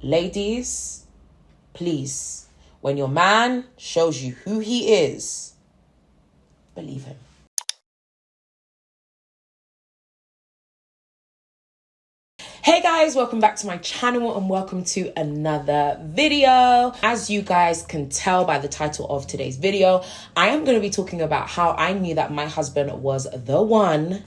Ladies, please, when your man shows you who he is, believe him. Hey guys, welcome back to my channel and welcome to another video. As you guys can tell by the title of today's video, I am going to be talking about how I knew that my husband was the one,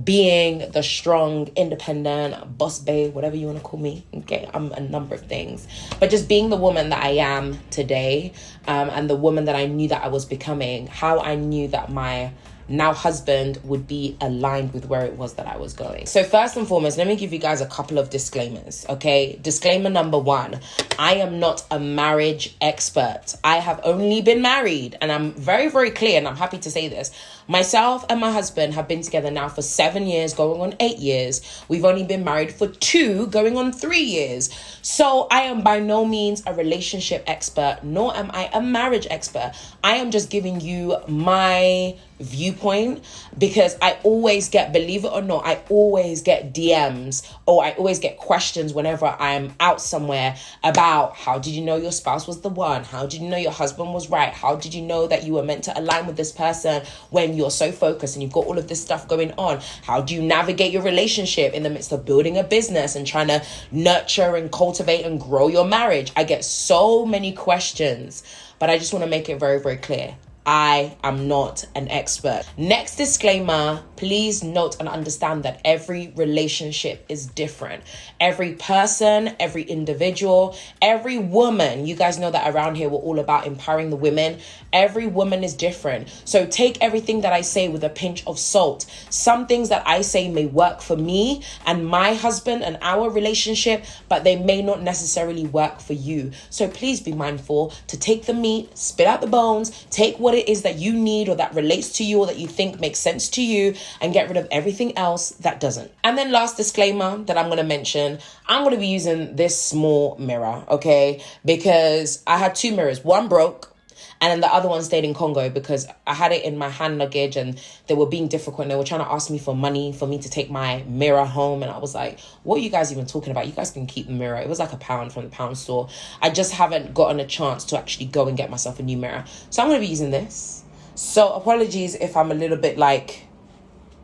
being the strong, independent, boss babe, whatever you want to call me. Okay, I'm a number of things, but just being the woman that I am today, and the woman that I knew that I was becoming, how I knew that my now husband would be aligned with where it was that I was going. So first and foremost, let me give you guys a couple of disclaimers, okay? Disclaimer number one, I am not a marriage expert. I have only been married, and I'm very, very clear, and I'm happy to say this. Myself and my husband have been together now for 7 years, going on 8 years. We've only been married for 2, going on 3 years. So I am by no means a relationship expert, nor am I a marriage expert. I am just giving you my viewpoint, because I always get, believe it or not, I always get DMs or I always get questions whenever I'm out somewhere about how did you know your spouse was the one? How did you know your husband was right? How did you know that you were meant to align with this person when you're so focused and you've got all of this stuff going on? How do you navigate your relationship in the midst of building a business and trying to nurture and cultivate and grow your marriage? I get so many questions, but I just want to make it very, very clear. I am not an expert. Next disclaimer, please note and understand that every relationship is different. Every person, every individual, every woman, you guys know that around here we're all about empowering the women. Every woman is different. So take everything that I say with a pinch of salt. Some things that I say may work for me and my husband and our relationship, but they may not necessarily work for you. So please be mindful to take the meat, spit out the bones, take what it is that you need or that relates to you or that you think makes sense to you, and get rid of everything else that doesn't. And then last disclaimer that I'm going to mention, I'm going to be using this small mirror, okay? Because I had 2 mirrors. One broke, and then the other one stayed in Congo because I had it in my hand luggage and they were being difficult and they were trying to ask me for money for me to take my mirror home. And I was like, what are you guys even talking about? You guys can keep the mirror. It was like £1 from the pound store. I just haven't gotten a chance to actually go and get myself a new mirror. So I'm going to be using this. So apologies if I'm a little bit like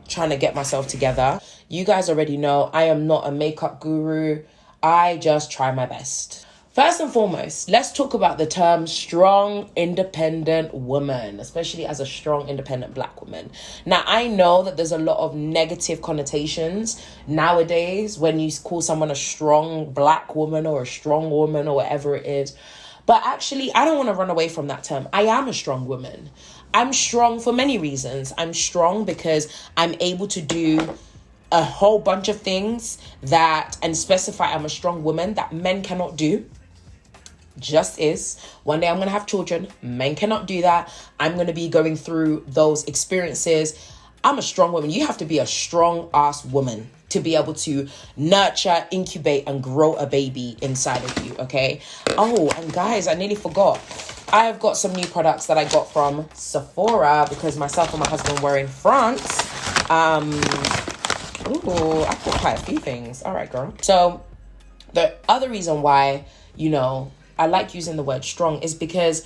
trying to get myself together. You guys already know I am not a makeup guru. I just try my best. First and foremost, let's talk about the term strong, independent woman, especially as a strong, independent Black woman. Now, I know that there's a lot of negative connotations nowadays when you call someone a strong Black woman or a strong woman or whatever it is. But actually, I don't want to run away from that term. I am a strong woman. I'm strong for many reasons. I'm strong because I'm able to do a whole bunch of things and specify I'm a strong woman that men cannot do. Just is. One day I'm going to have children. Men cannot do that. I'm going to be going through those experiences. I'm a strong woman. You have to be a strong ass woman to be able to nurture, incubate, and grow a baby inside of you, okay? Oh, and guys, I nearly forgot. I have got some new products that I got from Sephora because myself and my husband were in France. Ooh, I bought quite a few things. All right, girl. So the other reason why, I like using the word strong is because,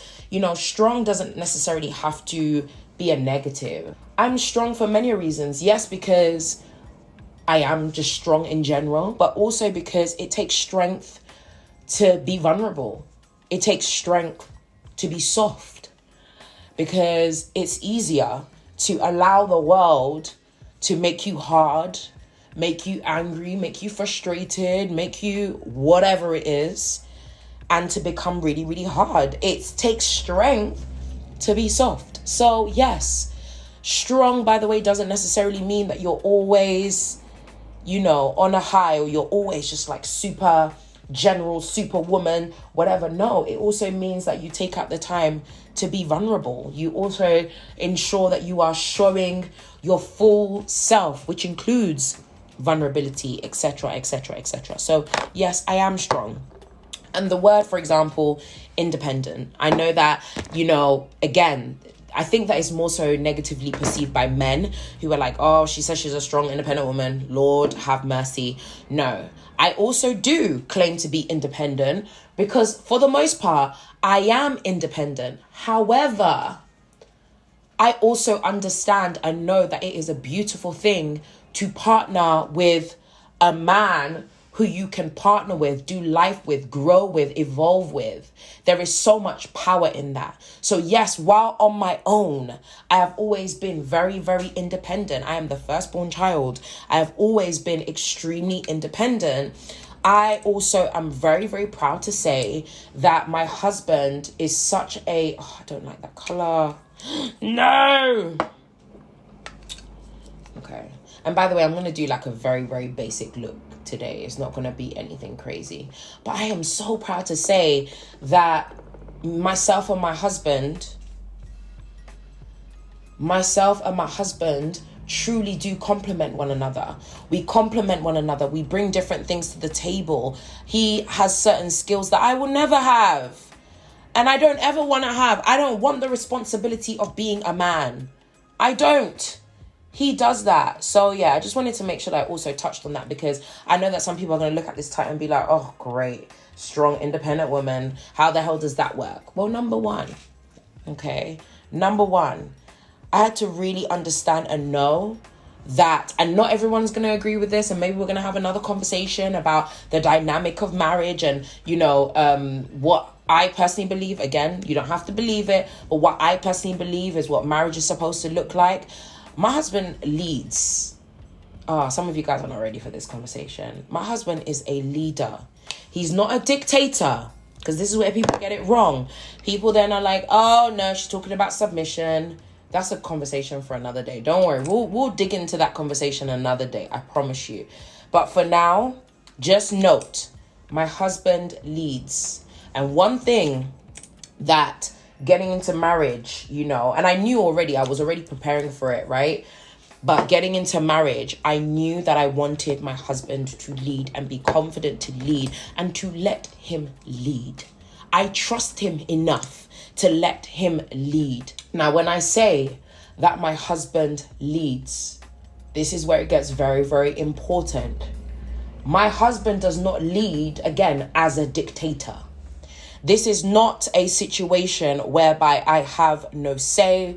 strong doesn't necessarily have to be a negative. I'm strong for many reasons. Yes, because I am just strong in general, but also because it takes strength to be vulnerable. It takes strength to be soft, because it's easier to allow the world to make you hard, make you angry, make you frustrated, make you whatever it is, and to become really, really hard. It takes strength to be soft. So yes, strong, by the way, doesn't necessarily mean that you're always, on a high, or you're always just like super general, superwoman, whatever. No, it also means that you take out the time to be vulnerable. You also ensure that you are showing your full self, which includes vulnerability, etc., etc., etc. So yes, I am strong. And the word, for example, independent. I know that, again, I think that is more so negatively perceived by men who are like, oh, she says she's a strong, independent woman. Lord have mercy. No, I also do claim to be independent because for the most part, I am independent. However, I also understand and know that it is a beautiful thing to partner with a man who you can partner with, do life with, grow with, evolve with. There is so much power in that. So yes, while on my own, I have always been very, very independent. I am the firstborn child. I have always been extremely independent. I also am very, very proud to say that my husband is such a... Oh, I don't like that color. No! Okay. And by the way, I'm going to do like a very, very basic look today. It's not going to be anything crazy. But I am so proud to say that myself and my husband truly do complement one another. We complement one another. We bring different things to the table. He has certain skills that I will never have. And I don't ever want to have. I don't want the responsibility of being a man. I don't. He does that. So yeah, I just wanted to make sure that I also touched on that because I know that some people are going to look at this title and be like, oh, great, strong, independent woman. How the hell does that work? Well, number one, I had to really understand and know that, and not everyone's going to agree with this, and maybe we're going to have another conversation about the dynamic of marriage and, what I personally believe. Again, you don't have to believe it, but what I personally believe is what marriage is supposed to look like. My husband leads. Some of you guys are not ready for this conversation. My husband is a leader. He's not a dictator, because this is where people get it wrong. People then are like, oh no, she's talking about submission. That's a conversation for another day. Don't worry. We'll dig into that conversation another day. I promise you. But for now, just note, my husband leads. And one thing that getting into marriage, and I knew already, I was already preparing for it, right? But getting into marriage, I knew that I wanted my husband to lead and be confident to lead and to let him lead. I trust him enough to let him lead. Now, when I say that my husband leads, this is where it gets very, very important. My husband does not lead, again, as a dictator. This is not a situation whereby I have no say,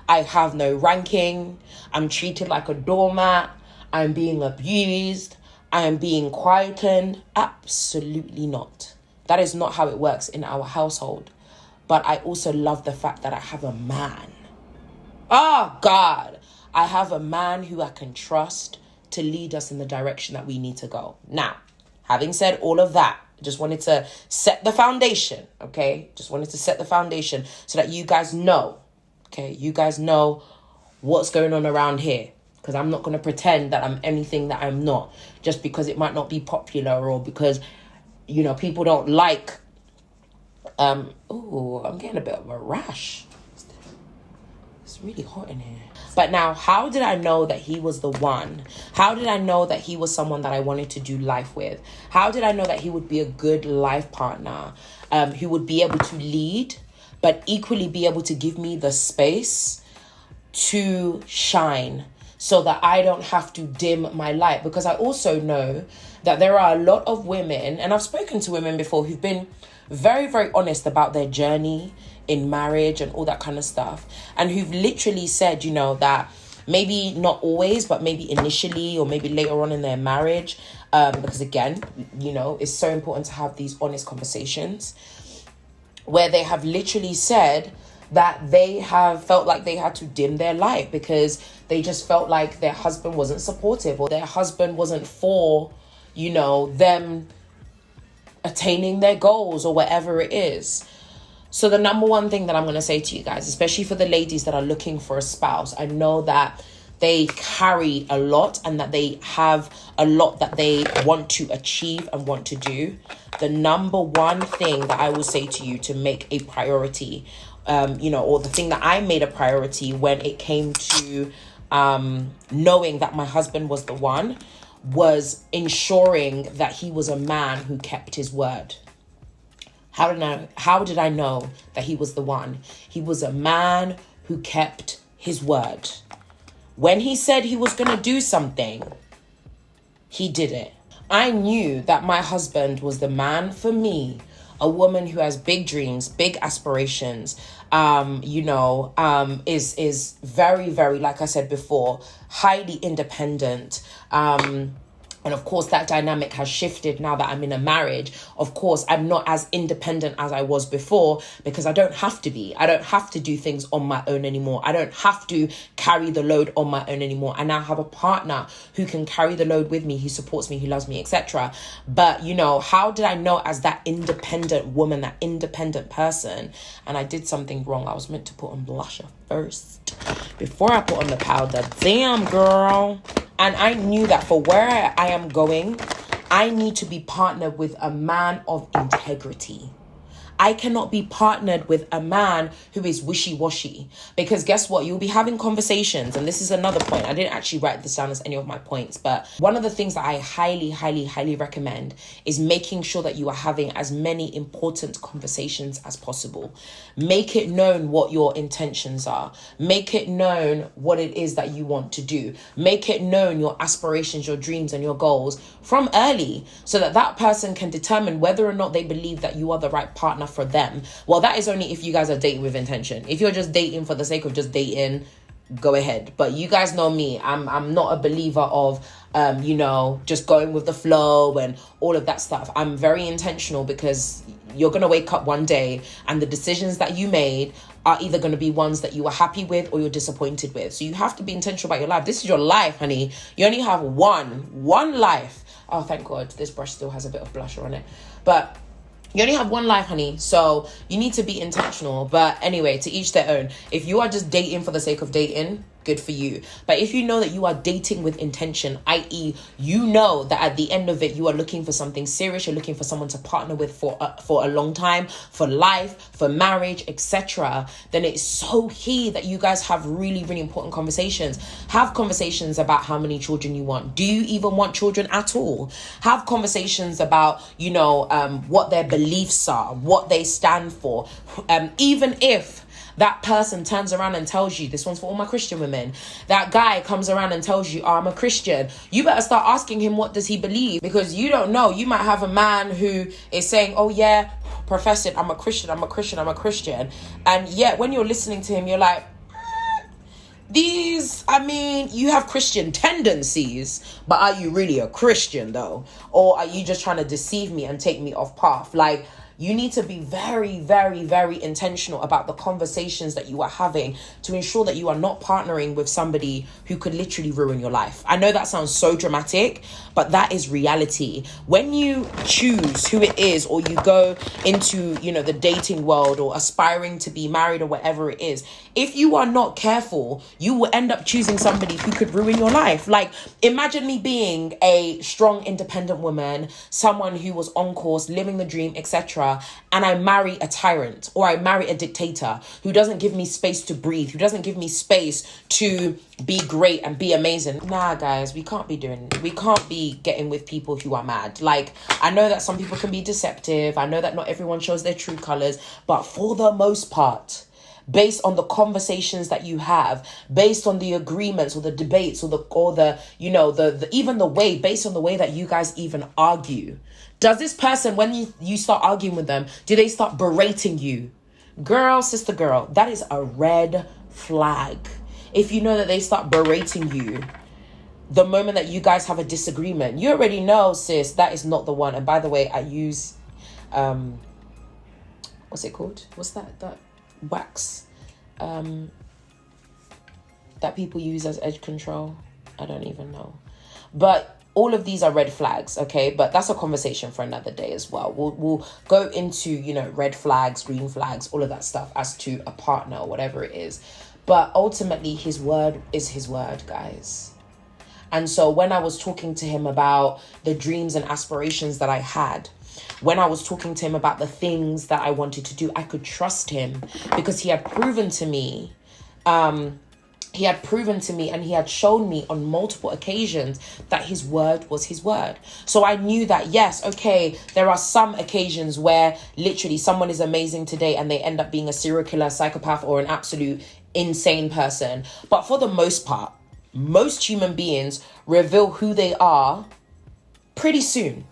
I have no ranking, I'm treated like a doormat, I'm being abused, I am being quietened. Absolutely not. That is not how it works in our household. But I also love the fact that I have a man. Oh, God. I have a man who I can trust to lead us in the direction that we need to go. Now, having said all of that, just wanted to set the foundation, okay? Just wanted to set the foundation so that you guys know, okay? You guys know what's going on around here. Because I'm not going to pretend that I'm anything that I'm not. Just because it might not be popular or because, people don't like... I'm getting a bit of a rash. It's really hot in here. But now, how did I know that he was the one? How did I know that he was someone that I wanted to do life with? How did I know that he would be a good life partner? Who would be able to lead, but equally be able to give me the space to shine so that I don't have to dim my light. Because I also know that there are a lot of women, and I've spoken to women before who've been very, very honest about their journey in marriage and all that kind of stuff, and who've literally said, that maybe not always, but maybe initially or maybe later on in their marriage, because again, it's so important to have these honest conversations, where they have literally said that they have felt like they had to dim their light because they just felt like their husband wasn't supportive or their husband wasn't for, them attaining their goals or whatever it is. So the number one thing that I'm going to say to you guys, especially for the ladies that are looking for a spouse, I know that they carry a lot and that they have a lot that they want to achieve and want to do. The number one thing that I will say to you to make a priority, or the thing that I made a priority when it came to knowing that my husband was the one, was ensuring that he was a man who kept his word. How did I know that he was the one? He was a man who kept his word. When he said he was going to do something, he did it. I knew that my husband was the man for me, a woman who has big dreams, big aspirations, is very, very, like I said before, highly independent. And of course, that dynamic has shifted now that I'm in a marriage. Of course, I'm not as independent as I was before because I don't have to be. I don't have to do things on my own anymore. I don't have to carry the load on my own anymore. I now have a partner who can carry the load with me, who supports me, who loves me, etc. But, how did I know as that independent woman, that independent person? And I did something wrong. I was meant to put on blusher first before I put on the powder. Damn, girl. And I knew that for where I am going, I need to be partnered with a man of integrity. I cannot be partnered with a man who is wishy-washy, because guess what? You'll be having conversations. And this is another point. I didn't actually write this down as any of my points, but one of the things that I highly, highly, highly recommend is making sure that you are having as many important conversations as possible. Make it known what your intentions are. Make it known what it is that you want to do. Make it known your aspirations, your dreams, and your goals from early, so that that person can determine whether or not they believe that you are the right partner for them. Well, that is only if you guys are dating with intention. If you're just dating for the sake of just dating, go ahead. But you guys know me. I'm not a believer of just going with the flow and all of that stuff. I'm very intentional, because you're going to wake up one day and the decisions that you made are either going to be ones that you are happy with or you're disappointed with. So you have to be intentional about your life. This is your life, honey. You only have one life. Oh, thank God. This brush still has a bit of blusher on it. But you only have one life, honey. So you need to be intentional. But anyway, to each their own. If you are just dating for the sake of dating, good for you. But if you know that you are dating with intention, i.e., you know that at the end of it, you are looking for something serious, you're looking for someone to partner with for a long time, for life, for marriage, etc., then it's so key that you guys have really, really important conversations. Have conversations about how many children you want. Do you even want children at all? Have conversations about, what their beliefs are, what they stand for. Even if that person turns around and tells you, this one's for all my Christian women, that guy comes around and tells you, I'm a Christian, you better start asking him, what does he believe? Because you don't know. You might have a man who is saying, oh yeah, professing, I'm a Christian. And yet when you're listening to him, you're like, you have Christian tendencies, but are you really a Christian though? Or are you just trying to deceive me and take me off path? Like, you need to be very, very, very intentional about the conversations that you are having to ensure that you are not partnering with somebody who could literally ruin your life. I know that sounds so dramatic, but that is reality. When you choose who it is, or you go into, the dating world or aspiring to be married or whatever it is, if you are not careful, you will end up choosing somebody who could ruin your life. Like, imagine me being a strong, independent woman, someone who was on course, living the dream, etc., and I marry a tyrant, or I marry a dictator who doesn't give me space to breathe, who doesn't give me space to be great and be amazing. Nah, guys, we can't be getting with people who are mad. Like, I know that some people can be deceptive. I know that not everyone shows their true colors, but for the most part, based on the conversations that you have, based on the agreements or the debates or even the way, based on the way that you guys even argue, does this person, when you start arguing with them, do they start berating you? Girl, sister, girl, that is a red flag. If you know that they start berating you the moment that you guys have a disagreement, you already know, sis, that is not the one. And by the way, I use what's it called? What's that wax that people use as edge control? I don't even know. But all of these are red flags, okay? But that's a conversation for another day as well. We'll go into, red flags, green flags, all of that stuff as to a partner or whatever it is. But ultimately, his word is his word, guys. And so when I was talking to him about the dreams and aspirations that I had, when I was talking to him about the things that I wanted to do, I could trust him, because he had proven to me, and he had shown me on multiple occasions that his word was his word. So I knew that, yes, okay, there are some occasions where literally someone is amazing today and they end up being a serial killer, psychopath, or an absolute insane person. But for the most part, most human beings reveal who they are pretty soon.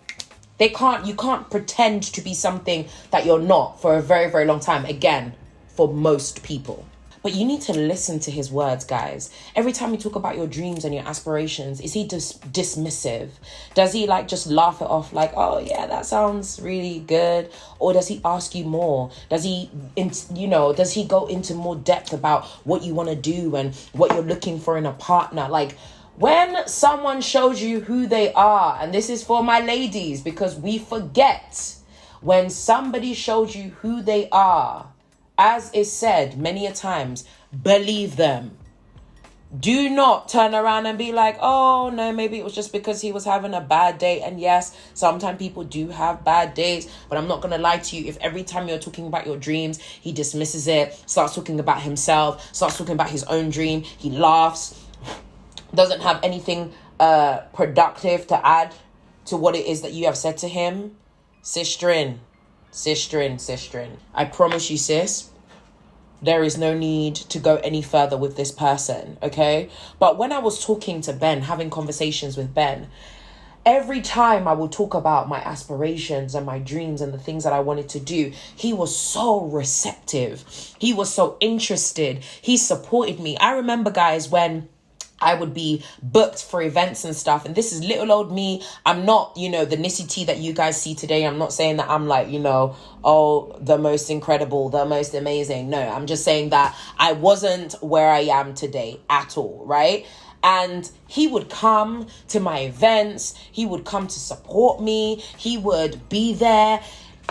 You can't pretend to be something that you're not for a very, very long time. Again, for most people. But you need to listen to his words, guys. Every time you talk about your dreams and your aspirations, is he dismissive? Does he just laugh it off like, oh yeah, that sounds really good? Or does he ask you more? Does he, does he go into more depth about what you want to do and what you're looking for in a partner? When someone shows you who they are, and this is for my ladies, because we forget, when somebody shows you who they are, as is said many a times, believe them. Do not turn around and be like, oh no, maybe it was just because he was having a bad day. And yes, sometimes people do have bad days, but I'm not going to lie to you. If every time you're talking about your dreams, he dismisses it, starts talking about himself, starts talking about his own dream, he laughs, doesn't have anything productive to add to what it is that you have said to him, sisterin. I promise you, sis, there is no need to go any further with this person, okay? But when I was talking to Ben, having conversations with Ben, every time I would talk about my aspirations and my dreams and the things that I wanted to do, he was so receptive. He was so interested. He supported me. I remember, guys, when I would be booked for events and stuff. And this is little old me. I'm not, the Nissy T that you guys see today. I'm not saying that I'm the most incredible, the most amazing. No, I'm just saying that I wasn't where I am today at all, right? And he would come to my events. He would come to support me. He would be there,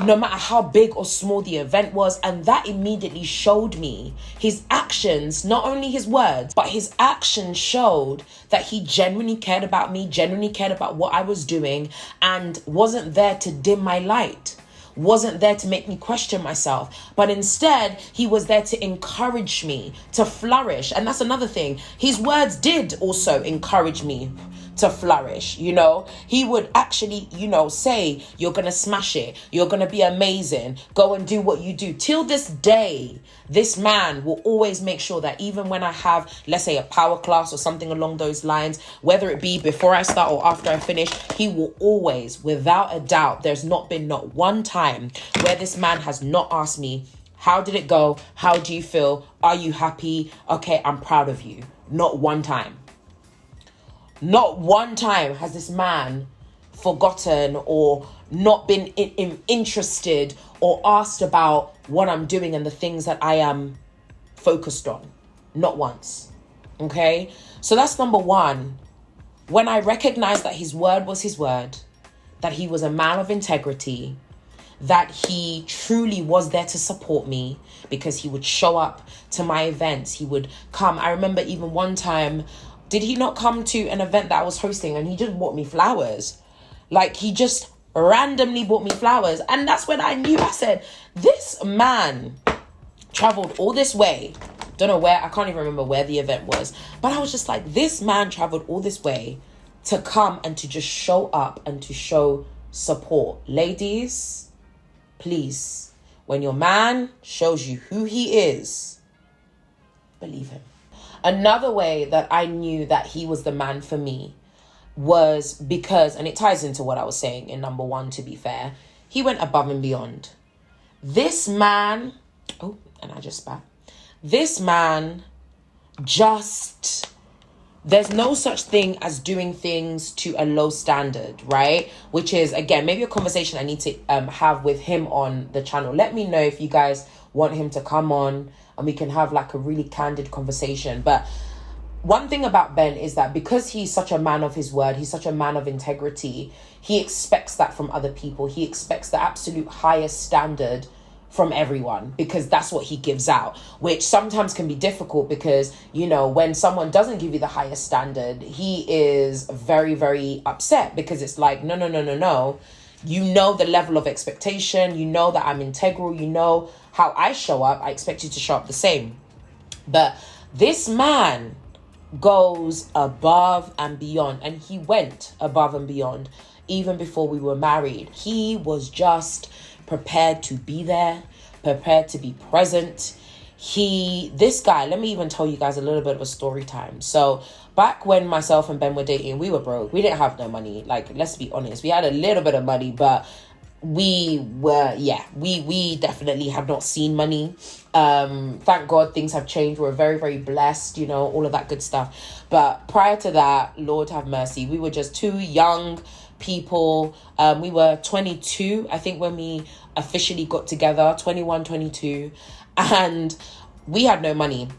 no matter how big or small the event was. And that immediately showed me his actions, not only his words, but his actions showed that he genuinely cared about me, genuinely cared about what I was doing, and wasn't there to dim my light, wasn't there to make me question myself, but instead he was there to encourage me to flourish. And that's another thing. His words did also encourage me to flourish. He would actually, say, you're going to smash it. You're going to be amazing. Go and do what you do. Till this day, this man will always make sure that even when I have, let's say, a power class or something along those lines, whether it be before I start or after I finish, he will always, without a doubt, there's not been not one time where this man has not asked me, how did it go? How do you feel? Are you happy? Okay, I'm proud of you. Not one time. Not one time has this man forgotten or not been interested or asked about what I'm doing and the things that I am focused on. Not once. Okay? So that's number one. When I recognized that his word was his word, that he was a man of integrity, that he truly was there to support me because he would show up to my events. He would come. I remember even one time, did he not come to an event that I was hosting and he just bought me flowers? He just randomly bought me flowers. And that's when I knew, I said, this man traveled all this way. Don't know where, I can't even remember where the event was. But I was just like, this man traveled all this way to come and to just show up and to show support. Ladies, please, when your man shows you who he is, believe him. Another way that I knew that he was the man for me was because, and it ties into what I was saying in number one, to be fair, he went above and beyond. This man, this man there's no such thing as doing things to a low standard, right? Which is, again, maybe a conversation I need to have with him on the channel. Let me know if you guys want him to come on and we can have a really candid conversation. But one thing about Ben is that because he's such a man of his word, he's such a man of integrity, he expects that from other people. He expects the absolute highest standard from everyone because that's what he gives out, which sometimes can be difficult because, when someone doesn't give you the highest standard, he is very, very upset because it's like, no. The level of expectation, that I'm integral, how I show up, I expect you to show up the same. But this man goes above and beyond, and he went above and beyond even before we were married. He was just prepared to be there, prepared to be present. This guy, let me even tell you guys a little bit of a story time. So back when myself and Ben were dating, we were broke. We didn't have no money. Like, let's be honest. We had a little bit of money, but we definitely have not seen money. Thank God things have changed. We're very, very blessed, you know, all of that good stuff. But prior to that, Lord have mercy, we were just two young people. We were 22, I think, when we officially got together, 21, 22, and we had no money.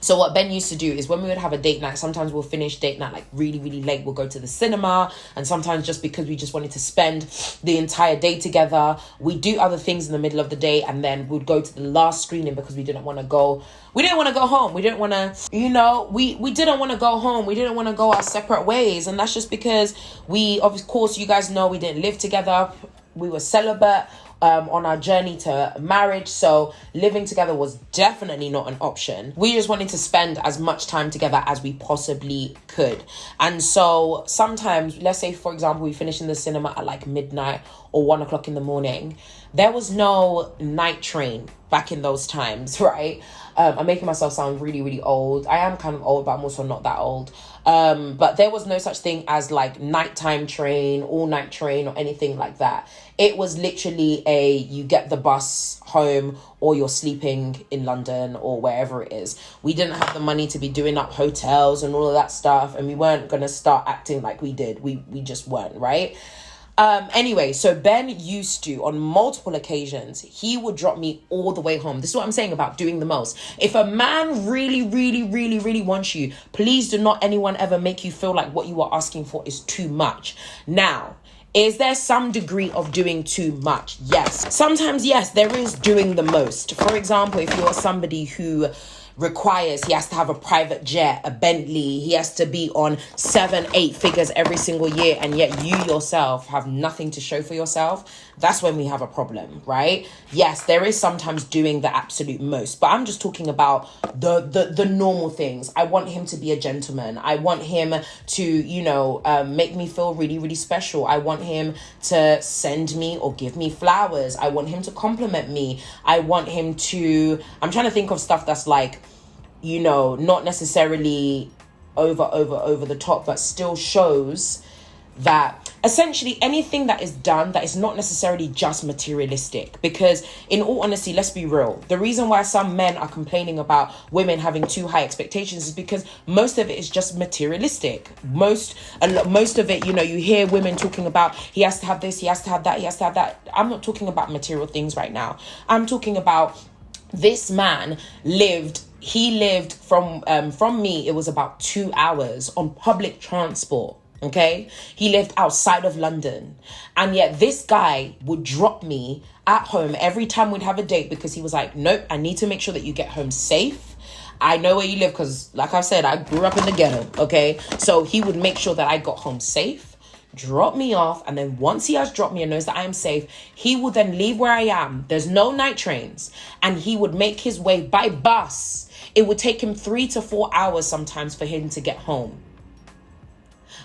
So what Ben used to do is when we would have a date night, sometimes we'll finish date night like really, really late. We'll go to the cinema, and sometimes just because we just wanted to spend the entire day together, we do other things in the middle of the day, and then we'd go to the last screening because we didn't want to go. We didn't want to go home. We didn't want to, you know, we didn't want to go home. We didn't want to go our separate ways. And that's just because of course, you guys know we didn't live together. We were celibate on our journey to marriage, so living together was definitely not an option. We just wanted to spend as much time together as we possibly could. And so sometimes, let's say for example, we finish in the cinema at like midnight or 1 o'clock in the morning. There was no night train back in those times, right? I'm making myself sound really, really old. I am kind of old, but I'm also not that old. But there was no such thing as like nighttime train, all night train, or anything like that. It was literally you get the bus home, or you're sleeping in London or wherever it is. We didn't have the money to be doing up hotels and all of that stuff. And we weren't going to start acting like we did. We just weren't, right? Anyway, so Ben used to, on multiple occasions, he would drop me all the way home. This is what I'm saying about doing the most. If a man really, really, really, really wants you, please do not anyone ever make you feel like what you are asking for is too much. Now, is there some degree of doing too much? Yes. Sometimes, yes, there is doing the most. For example, if you're somebody who requires, he has to have a private jet, a Bentley, he has to be on 7-8 figures every single year, and yet you yourself have nothing to show for yourself, that's when we have a problem, right? Yes, there is sometimes doing the absolute most, but I'm just talking about the normal things. I want him to be a gentleman. I want him to, you know, make me feel really, really special. I want him to send me or give me flowers. I want him to compliment me. I want him to, I'm trying to think of stuff that's like, you know, not necessarily over the top, but still shows that essentially anything that is done that is not necessarily just materialistic. Because in all honesty, let's be real, the reason why some men are complaining about women having too high expectations is because most of it is just materialistic. Most of it, you know, you hear women talking about he has to have this, he has to have that, he has to have that. I'm not talking about material things right now. I'm talking about this man lived from me, it was about 2 hours on public transport. Okay, he lived outside of London, and yet this guy would drop me at home every time we'd have a date because he was like, nope, I need to make sure that you get home safe. I know where you live because, like I said, I grew up in the ghetto. Okay, so he would make sure that I got home safe, drop me off, and then once he has dropped me and knows that I am safe, he will then leave where I am. There's no night trains, and he would make his way by bus. It would take him 3 to 4 hours sometimes for him to get home.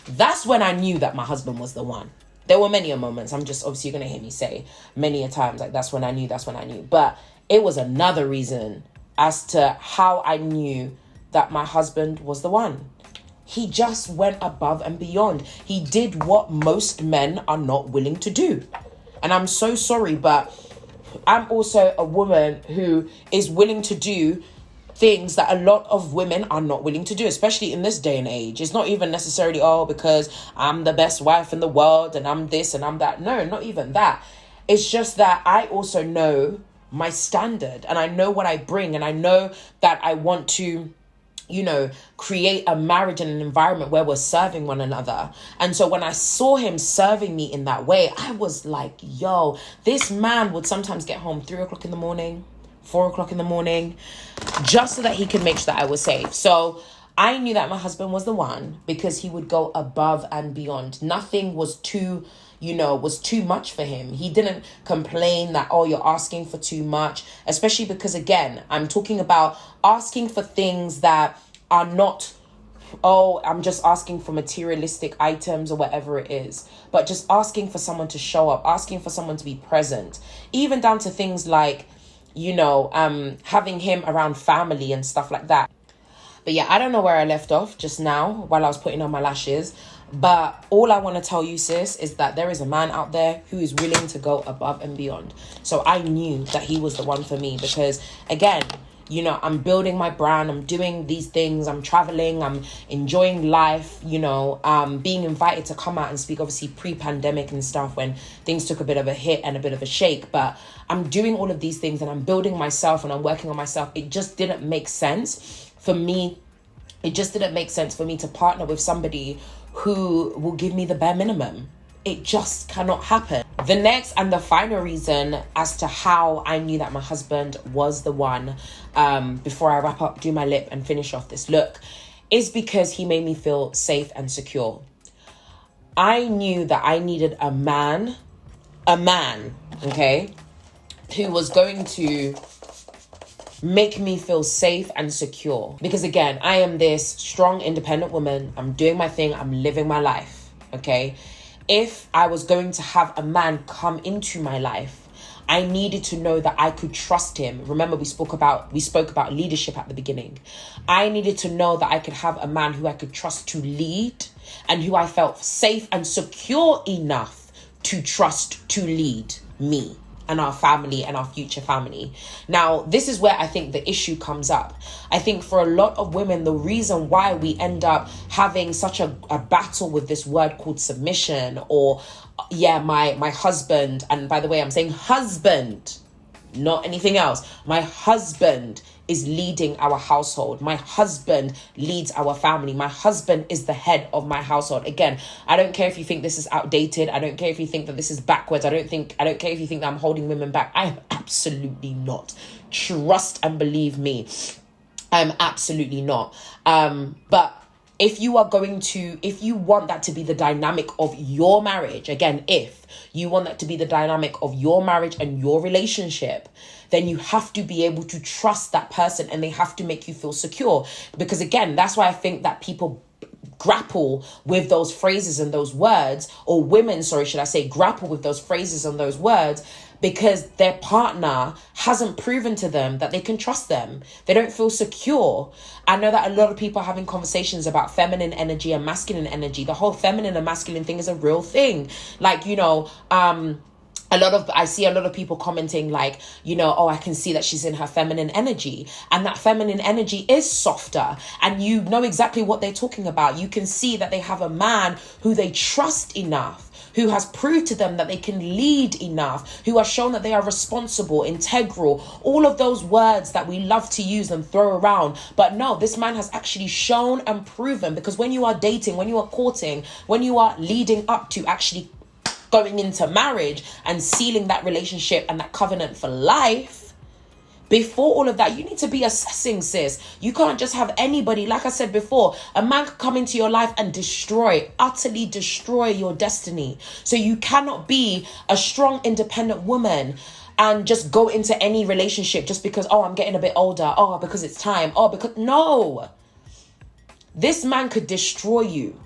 That's when I knew that my husband was the one. There were many a moments. I'm just obviously going to hear me say many a times like that's when I knew. But it was another reason as to how I knew that my husband was the one. He just went above and beyond. He did what most men are not willing to do. And I'm so sorry, but I'm also a woman who is willing to do things that a lot of women are not willing to do, especially in this day and age. It's not even necessarily, because I'm the best wife in the world and I'm this and I'm that. No, not even that. It's just that I also know my standard and I know what I bring, and I know that I want to, you know, create a marriage and an environment where we're serving one another. And so when I saw him serving me in that way, I was like, yo, this man would sometimes get home 3 o'clock in the morning, 4 o'clock in the morning, just so that he could make sure that I was safe. So I knew that my husband was the one because he would go above and beyond. Nothing was too much for him. He didn't complain that, you're asking for too much, especially because, again, I'm talking about asking for things that are not, I'm just asking for materialistic items or whatever it is, but just asking for someone to show up, asking for someone to be present, even down to things like, having him around family and stuff like that. But yeah, I don't know where I left off just now while I was putting on my lashes. But all I want to tell you, sis, is that there is a man out there who is willing to go above and beyond. So I knew that he was the one for me because, again, I'm building my brand. I'm doing these things. I'm traveling. I'm enjoying life, being invited to come out and speak, obviously pre-pandemic and stuff when things took a bit of a hit and a bit of a shake. But I'm doing all of these things and I'm building myself and I'm working on myself. It just didn't make sense for me. It just didn't make sense for me to partner with somebody who will give me the bare minimum. It just cannot happen. The next and the final reason as to how I knew that my husband was the one, before I wrap up, do my lip and finish off this look, is because he made me feel safe and secure. I knew that I needed a man, okay, who was going to make me feel safe and secure. Because again, I am this strong, independent woman. I'm doing my thing. I'm living my life, okay? If I was going to have a man come into my life, I needed to know that I could trust him. Remember, we spoke about leadership at the beginning. I needed to know that I could have a man who I could trust to lead and who I felt safe and secure enough to trust to lead me and our family and our future family. Now, this is where I think the issue comes up. I think for a lot of women, the reason why we end up having such a battle with this word called submission or, my husband, and by the way, I'm saying husband, not anything else. My husband is leading our household. My husband leads our family. My husband is the head of my household. Again, I don't care if you think this is outdated. I don't care if you think that this is backwards. I don't care if you think that I'm holding women back. I am absolutely not. Trust and believe me. I am absolutely not. But if you want that to be the dynamic of your marriage, again, if you want that to be the dynamic of your marriage and your relationship, then you have to be able to trust that person and they have to make you feel secure. Because again, that's why I think that people grapple with those phrases and those words, or women, should I say, grapple with those phrases and those words because their partner hasn't proven to them that they can trust them. They don't feel secure. I know that a lot of people are having conversations about feminine energy and masculine energy. The whole feminine and masculine thing is a real thing. I see a lot of people commenting like, I can see that she's in her feminine energy. And that feminine energy is softer. And you know exactly what they're talking about. You can see that they have a man who they trust enough, who has proved to them that they can lead enough, who has shown that they are responsible, integral, all of those words that we love to use and throw around. But no, this man has actually shown and proven, because when you are dating, when you are courting, when you are leading up to actually going into marriage and sealing that relationship and that covenant for life, before all of that, you need to be assessing, sis. You can't just have anybody. Like I said before, a man could come into your life and utterly destroy your destiny. So you cannot be a strong, independent woman and just go into any relationship just because, I'm getting a bit older. Because it's time. No. This man could destroy you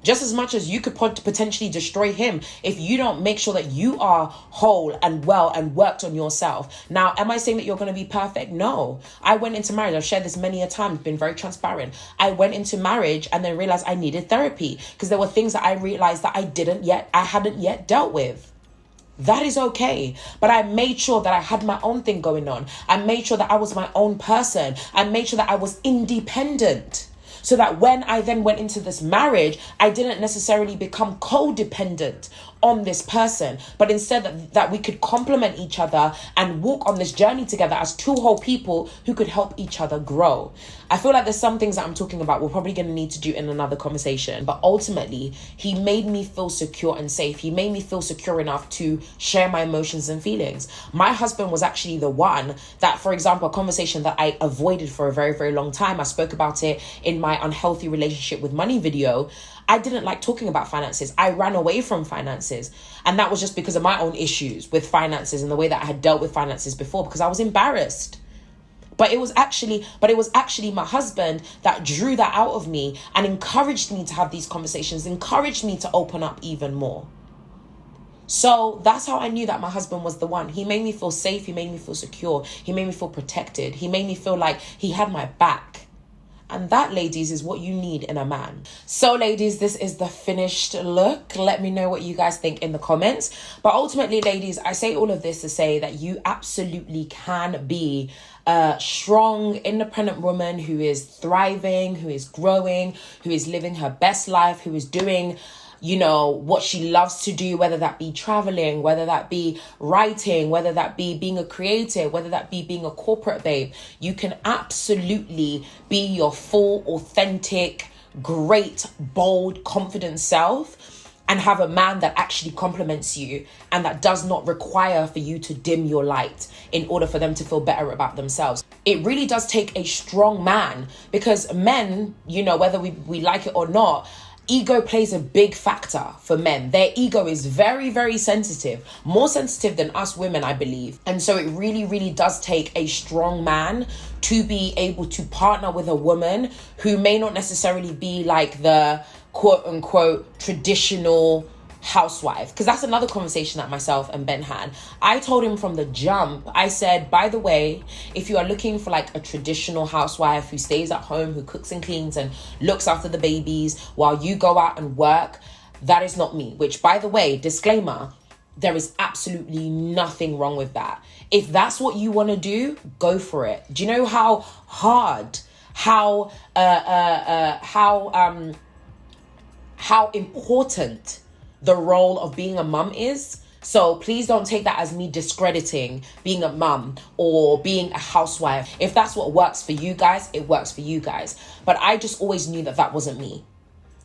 just as much as you could potentially destroy him if you don't make sure that you are whole and well and worked on yourself. Now, am I saying that you're going to be perfect? No. I went into marriage. I've shared this many a time, been very transparent. I went into marriage and then realized I needed therapy because there were things that I realized that I hadn't yet dealt with. That is okay. But I made sure that I had my own thing going on. I made sure that I was my own person. I made sure that I was independent. So that when I then went into this marriage, I didn't necessarily become codependent on this person, but instead that we could complement each other and walk on this journey together as two whole people who could help each other grow. I feel like there's some things that I'm talking about we're probably going to need to do in another conversation, but ultimately he made me feel secure and safe. He made me feel secure enough to share my emotions and feelings. My husband was actually the one that, for example, a conversation that I avoided for a very, very long time. I spoke about it in my unhealthy relationship with money video. I didn't like talking about finances. I ran away from finances. And that was just because of my own issues with finances and the way that I had dealt with finances before, because I was embarrassed. But it was actually my husband that drew that out of me and encouraged me to have these conversations, encouraged me to open up even more. So that's how I knew that my husband was the one. He made me feel safe. He made me feel secure. He made me feel protected. He made me feel like he had my back. And that, ladies, is what you need in a man. So, ladies, this is the finished look. Let me know what you guys think in the comments. But ultimately, ladies, I say all of this to say that you absolutely can be a strong, independent woman who is thriving, who is growing, who is living her best life, who is doing, you know, what she loves to do, whether that be traveling, whether that be writing, whether that be being a creative, whether that be being a corporate babe. You can absolutely be your full, authentic, great, bold, confident self and have a man that actually compliments you and that does not require for you to dim your light in order for them to feel better about themselves. It really does take a strong man, because men, you know, whether we like it or not, ego plays a big factor for men. Their ego is very, very sensitive, more sensitive than us women, I believe. And so it really, really does take a strong man to be able to partner with a woman who may not necessarily be like the quote unquote traditional housewife, because that's another conversation that myself and Ben had. I told him from the jump, I said, by the way, if you are looking for like a traditional housewife who stays at home, who cooks and cleans and looks after the babies while you go out and work, that is not me. Which, by the way, disclaimer, there is absolutely nothing wrong with that. If that's what you want to do, go for it. Do you know how hard, how important the role of being a mum is? So please don't take that as me discrediting being a mum or being a housewife. If that's what works for you guys, it works for you guys. But I just always knew that that wasn't me.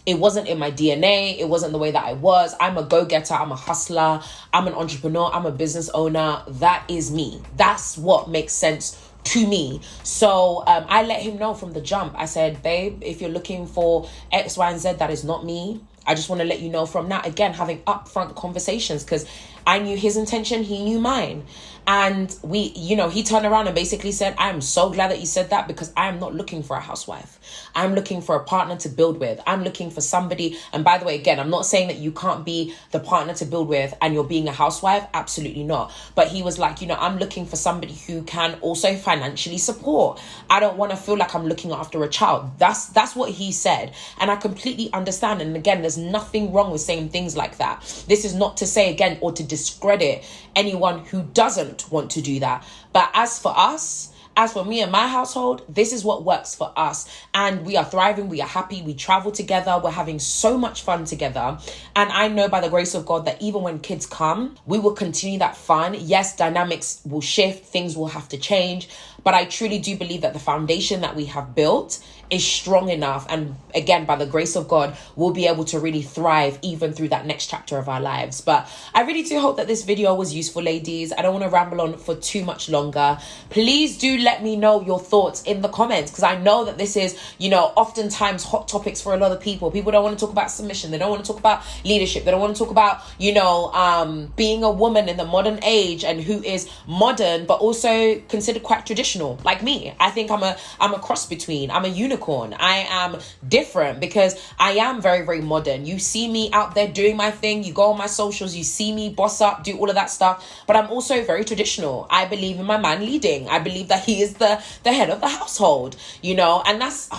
It wasn't in my DNA. It wasn't the way that I was. I'm a go-getter. I'm a hustler. I'm an entrepreneur. I'm a business owner. That is me. That's what makes sense to me. So I let him know from the jump. I said, babe, if you're looking for X, Y, and Z, that is not me. I just want to let you know from now, again, having upfront conversations, because I knew his intention, he knew mine. And we, you know, he turned around and basically said, I am so glad that you said that, because I am not looking for a housewife. I'm looking for a partner to build with. I'm looking for somebody. And by the way, again, I'm not saying that you can't be the partner to build with and you're being a housewife. Absolutely not. But he was like, you know, I'm looking for somebody who can also financially support. I don't want to feel like I'm looking after a child. That's what he said. And I completely understand. And again, there's nothing wrong with saying things like that. This is not to say, again, or to discredit anyone who doesn't want to do that. But as for us, as for me and my household, this is what works for us. And we are thriving. We are happy. We travel together. We're having so much fun together. And I know by the grace of God that even when kids come, we will continue that fun. Yes, dynamics will shift. Things will have to change. But I truly do believe that the foundation that we have built is strong enough. And again, by the grace of God, we'll be able to really thrive even through that next chapter of our lives. But I really do hope that this video was useful, ladies. I don't want to ramble on for too much longer. Please do let me know your thoughts in the comments, because I know that this is, you know, oftentimes hot topics for a lot of people. People don't want to talk about submission. They don't want to talk about leadership. They don't want to talk about, you know, being a woman in the modern age and who is modern, but also considered quite traditional, like me. I think I'm a cross between. I'm a unicorn. I am different because I am very, very modern. You see me out there doing my thing. You go on my socials, you see me boss up, do all of that stuff. But I'm also very traditional. I believe in my man leading. I believe that he is the head of the household, you know, and that's,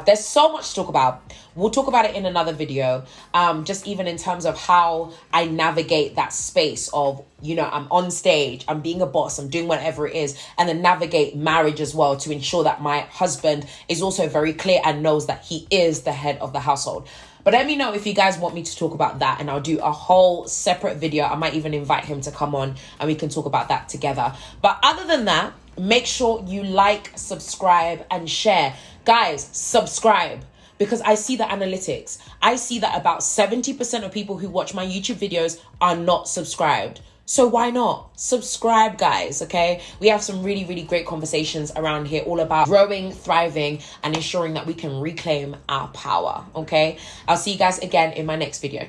there's so much to talk about. We'll talk about it in another video, just even in terms of how I navigate that space of, you know, I'm on stage, I'm being a boss, I'm doing whatever it is, and then navigate marriage as well to ensure that my husband is also very clear and knows that he is the head of the household. But let me know if you guys want me to talk about that, and I'll do a whole separate video. I might even invite him to come on and we can talk about that together. But other than that, make sure you like, subscribe, and share. Guys, subscribe. Because I see the analytics. I see that about 70% of people who watch my YouTube videos are not subscribed. So why not? Subscribe, guys, okay? We have some really, really great conversations around here all about growing, thriving, and ensuring that we can reclaim our power, okay? I'll see you guys again in my next video.